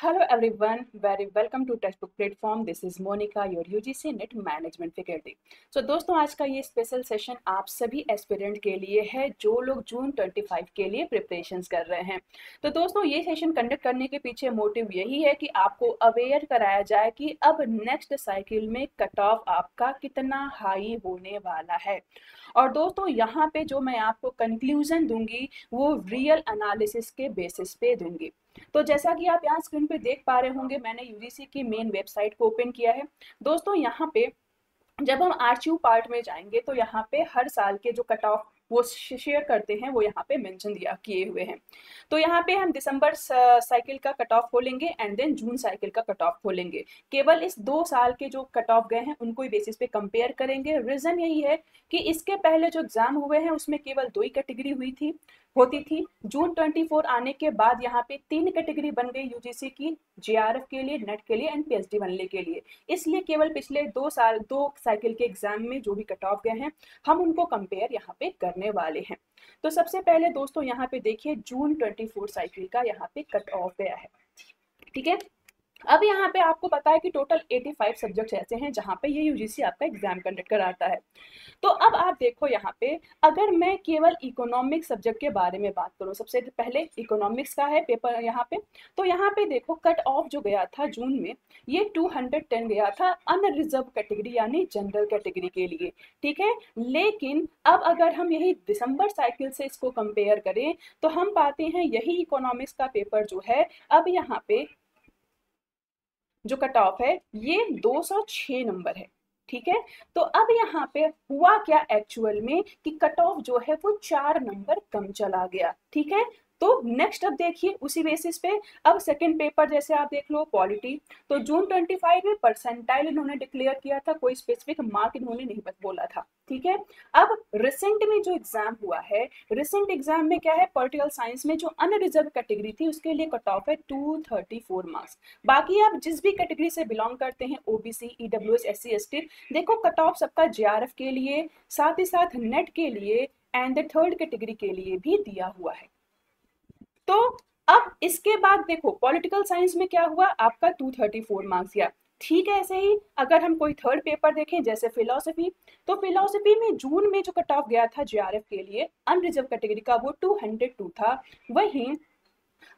Hello everyone, very welcome to text book platform. This is Monika, your UGC NET management faculty. So दोस्तों, आज का ये special session आप सभी एस्पिरेंट के लिए है जो लोग जून 25 के लिए प्रिपरेशंस कर रहे हैं. तो दोस्तों, ये सेशन कंडक्ट करने के पीछे मोटिव यही है कि आपको अवेयर कराया जाए कि अब नेक्स्ट साइकिल में कट ऑफ आपका कितना हाई होने वाला है. और दोस्तों, यहाँ पे जो मैं आपको कंक्लूजन दूंगी वो रियल एनालिसिस के बेसिस पे दूंगी. तो जैसा कि आप यहाँ स्क्रीन पे देख पा रहे होंगे, मैंने यूजीसी की मेन वेबसाइट को ओपन किया है. दोस्तों, यहाँ पे जब हम आरचयू पार्ट में जाएंगे तो यहाँ पे हर साल के जो कट ऑफ वो शेयर करते हैं वो यहाँ पे मेंशन दिया किए हुए हैं. तो यहाँ पे हम दिसंबर साइकिल का कट ऑफ खोलेंगे एंड देन जून साइकिल का कट ऑफ खोलेंगे. केवल इस 2 साल के जो कट ऑफ गए हैं उनको ही बेसिस पे कंपेयर करेंगे. रीजन यही है कि इसके पहले जो एग्जाम हुए हैं उसमें केवल 2 ही कैटेगरी होती थी. जून 24 आने के बाद यहाँ पे 3 कैटेगरी बन गई यूजीसी की, जेआरएफ के लिए, नेट के लिए एंड पीएचडी बनने के लिए. इसलिए केवल पिछले 2 साइकिल के एग्जाम में जो भी कट ऑफ गए हैं हम उनको कंपेयर यहाँ पे करने वाले हैं. तो सबसे पहले दोस्तों यहाँ पे देखिए जून 24 साइकिल का यहाँ पे कट ऑफ गया है. ठीक है. अब यहाँ पे आपको पता है कि टोटल 85 सब्जेक्ट्स ऐसे हैं जहाँ पे ये यूजीसी आपका एग्जाम कंडक्ट कराता है. तो अब आप देखो यहाँ पे, अगर मैं केवल इकोनॉमिक्स सब्जेक्ट के बारे में बात करूँ, सबसे पहले इकोनॉमिक्स का है पेपर यहाँ पे. तो यहाँ पे देखो कट ऑफ जो गया था जून में, ये 210 गया था अनरिजर्व कैटेगरी यानी जनरल कैटेगरी के लिए. ठीक है. लेकिन अब अगर हम यही दिसंबर साइकिल से इसको कंपेयर करें तो हम पाते हैं यही इकोनॉमिक्स का पेपर जो है अब यहाँ पे जो कट ऑफ है ये 206 नंबर है. ठीक है. तो अब यहाँ पे हुआ क्या एक्चुअल में कि कट ऑफ जो है वो 4 नंबर कम चला गया. ठीक है. तो नेक्स्ट अब देखिए उसी बेसिस पे, अब सेकंड पेपर जैसे आप देख लो पॉलिटी, तो जून 25 में परसेंटाइल इन्होंने डिक्लेयर किया था, कोई स्पेसिफिक मार्क इन्होंने नहीं बोला था. ठीक है. अब रिसेंट में जो एग्जाम हुआ है, रिसेंट एग्जाम में क्या है, पॉलिटिकल साइंस में जो अनरिजर्व कैटेगरी थी उसके लिए कट ऑफ है 234 मार्क्स. बाकी आप जिस भी कैटेगरी से बिलोंग करते हैं, ओबीसी, ईडब्ल्यूएस, एससी, एसटी, देखो कट ऑफ सबका जेआरएफ के लिए, साथ ही साथ नेट के लिए एंड थर्ड कैटेगरी के लिए भी दिया हुआ है. तो अब इसके बाद देखो पॉलिटिकल साइंस में क्या हुआ, आपका 234 मार्क्स गया. ठीक है. ऐसे ही अगर हम कोई थर्ड पेपर देखें जैसे फिलोसफी, तो फिलोसफी में जून में जो कट ऑफ गया था जेआरएफ के लिए अनरिजर्व कैटेगरी का वो 202 था. वहीं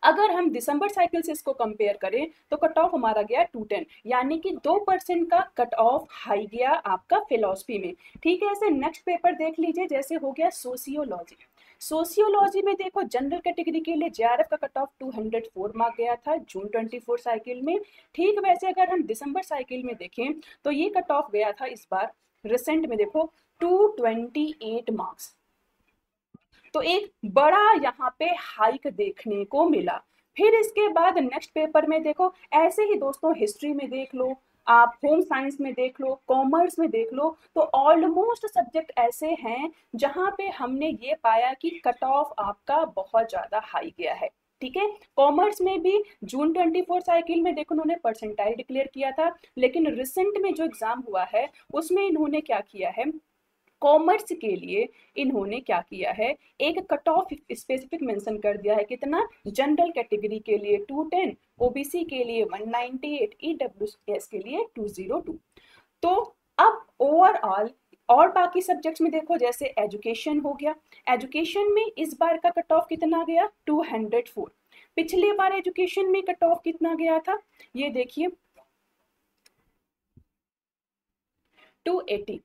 अगर हम दिसंबर साइकिल से इसको कंपेयर करें तो कट ऑफ हमारा गया 210, यानी कि 2% का कट ऑफ हाई गया आपका फिलोसफी में. ठीक है. ऐसे नेक्स्ट पेपर देख लीजिए, जैसे हो गया सोशियोलॉजी. सोशियोलॉजी में देखो जनरल कैटेगरी के लिए जेआरएफ का कट ऑफ 204 मार्क गया था जून 24 साइकिल में. ठीक वैसे अगर हम दिसंबर साइकिल में देखें तो ये कट ऑफ गया था इस बार रिसेंट में देखो 228 मार्क्स. तो एक बड़ा यहाँ पे हाइक देखने को मिला. फिर इसके बाद नेक्स्ट पेपर में देखो, ऐसे ही दोस्तों हिस्ट्री में देख लो, आप होम साइंस में देख लो, कॉमर्स में देख लो, तो ऑलमोस्ट सब्जेक्ट ऐसे हैं जहां पे हमने ये पाया कि कट ऑफ आपका बहुत ज्यादा हाई गया है. ठीक है. कॉमर्स में भी जून 24 साइकिल में देखो उन्होंने परसेंटाइल डिक्लेयर किया था, लेकिन रिसेंट में जो एग्जाम हुआ है उसमें इन्होंने क्या किया है, कॉमर्स के लिए इन्होंने क्या किया है, एक कट ऑफ स्पेसिफिक मेंशन कर दिया है. कितना, जनरल कैटेगरी के लिए 210, ओबीसी के लिए 198, ईडब्ल्यूएस के लिए 202. तो अब ओवरऑल और बाकी सब्जेक्ट्स में देखो, जैसे एजुकेशन हो गया, एजुकेशन में इस बार का कट ऑफ कितना गया, 204. पिछले बार एजुकेशन में कट ऑफ कितना गया था, ये देखिए 280.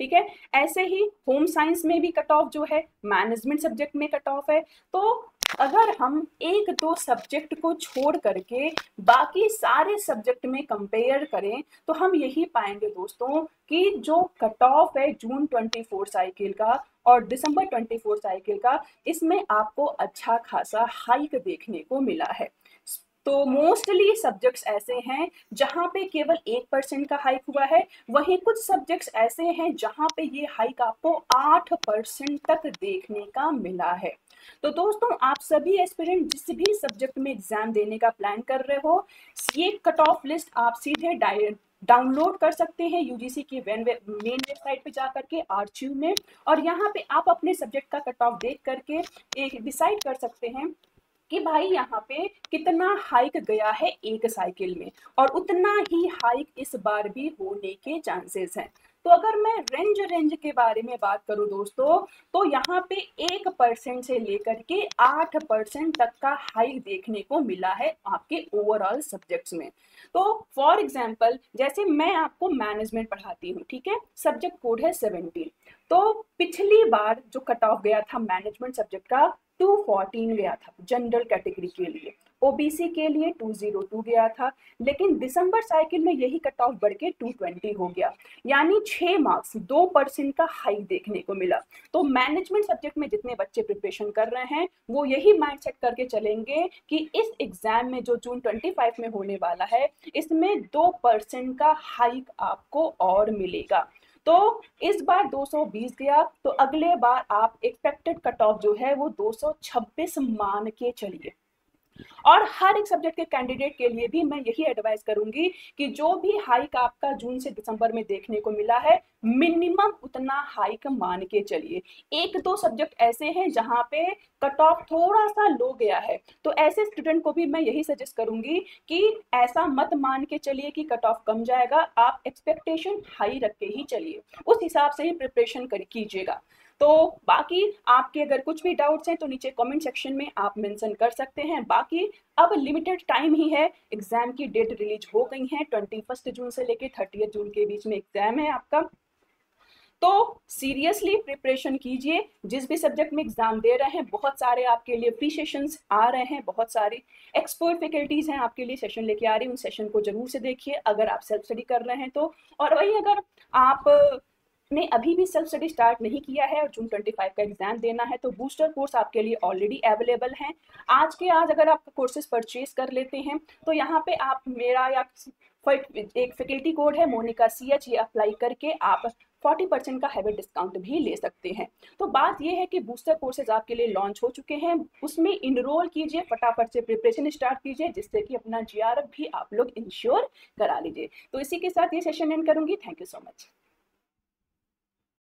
ठीक है. ऐसे ही होम साइंस में भी कट ऑफ जो है, मैनेजमेंट सब्जेक्ट में कट ऑफ है. तो अगर हम एक दो सब्जेक्ट को छोड़ करके बाकी सारे सब्जेक्ट में कंपेयर करें तो हम यही पाएंगे दोस्तों कि जो कट ऑफ है जून 24 साइकिल का और दिसंबर 24 साइकिल का, इसमें आपको अच्छा खासा हाइक देखने को मिला है. तो मोस्टली सब्जेक्ट्स ऐसे हैं जहां पे केवल 1% का हाइक हुआ है, वहीं कुछ सब्जेक्ट्स ऐसे हैं जहां पे ये हाइक आपको 8% तक देखने का मिला है. तो दोस्तों, आप सभी एस्पिरेंट जिस भी सब्जेक्ट में एग्जाम देने का प्लान कर रहे हो, ये कट ऑफ लिस्ट आप सीधे डाउनलोड कर सकते हैं यूजीसी की मेन वेबसाइट पे जा करके आरचयू में, और यहाँ पे आप अपने सब्जेक्ट का कट ऑफ देख करके एक डिसाइड कर सकते हैं कि भाई यहाँ पे कितना हाइक गया है एक साइकिल में, और उतना ही हाइक इस बार भी होने के चांसेस हैं। तो अगर मैं रेंज के बारे में बात करूं दोस्तों, तो यहाँ पे 1% से लेकर के 8% तक का हाइक देखने को मिला है आपके ओवरऑल सब्जेक्ट्स में। तो फॉर एग्जाम्पल जैसे मैं आपको मैनेजमेंट पढ़ाती हूँ, ठीक है, सब्जेक्ट कोड है 17। तो पिछली बार जो कट ऑफ गया था मैनेजमेंट सब्जेक्ट का 214 गया था जनरल कैटेगरी के लिए, ओबीसी के लिए 202 गया था, लेकिन दिसंबर साइकिल में यही कट ऑफ बढ़ के 220 हो गया, यानी 6 मार्क्स 2% का हाइक देखने को मिला। तो मैनेजमेंट सब्जेक्ट में जितने बच्चे प्रिपरेशन कर रहे हैं वो यही माइंडसेट करके चलेंगे कि इस एग्जाम में जो जून 25 में होने वाला है इसमें 2% का हाइक आपको और मिलेगा। तो इस बार 220 गया, तो अगले बार आप एक्सपेक्टेड कट ऑफ जो है वो 226 मान के चलिए। और हर एक सब्जेक्ट के कैंडिडेट के लिए भी मैं यही एडवाइस करूंगी कि जो भी हाइक आपका जून से दिसंबर में देखने को मिला है मिनिमम उतना हाइक मान के चलिए। एक दो सब्जेक्ट ऐसे हैं जहां पे कट ऑफ थोड़ा सा लो गया है, तो ऐसे स्टूडेंट को भी मैं यही सजेस्ट करूंगी कि ऐसा मत मान के चलिए कि कट ऑफ कम जाएगा, आप एक्सपेक्टेशन हाई रख के ही चलिए, उस हिसाब से ही प्रिपरेशन कीजिएगा। तो बाकी आपके अगर कुछ भी डाउट्स हैं तो नीचे कमेंट सेक्शन में आप मेंशन कर सकते हैं। बाकी अब लिमिटेड टाइम ही है, एग्जाम की डेट रिलीज हो गई है, 21 जून से लेके 30 जून के बीच में एग्जाम है आपका। तो सीरियसली प्रिपरेशन कीजिए, जिस भी सब्जेक्ट में एग्जाम दे रहे हैं बहुत सारे आपके लिए फ्री सेशंस आ रहे हैं, बहुत सारी एक्सपर्ट फैकल्टीज हैं आपके लिए सेशन लेके आ रही हैं, उन सेशन को जरूर से देखिए अगर आप सेल्फ स्टडी कर रहे हैं तो। और वही अगर आप ने अभी भी सेल्फ स्टडी स्टार्ट नहीं किया है और जून 25 का एग्जाम देना है तो बूस्टर कोर्स आपके लिए ऑलरेडी अवेलेबल हैं। आज के आज अगर आप कोर्सेज परचेज कर लेते हैं तो यहाँ पे आप मेरा या एक फैकल्टी कोड है मोनिका CH, ये अप्लाई करके आप 40% का हैवी डिस्काउंट भी ले सकते हैं। तो बात यह है कि बूस्टर कोर्सेज आपके लिए लॉन्च हो चुके हैं, उसमें इनरोल कीजिए, फटाफट से प्रिपरेशन स्टार्ट कीजिए जिससे कि अपना GRF भी आप लोग इंश्योर करा लीजिए। तो इसी के साथ ये सेशन एंड करूंगी। Thank you so much.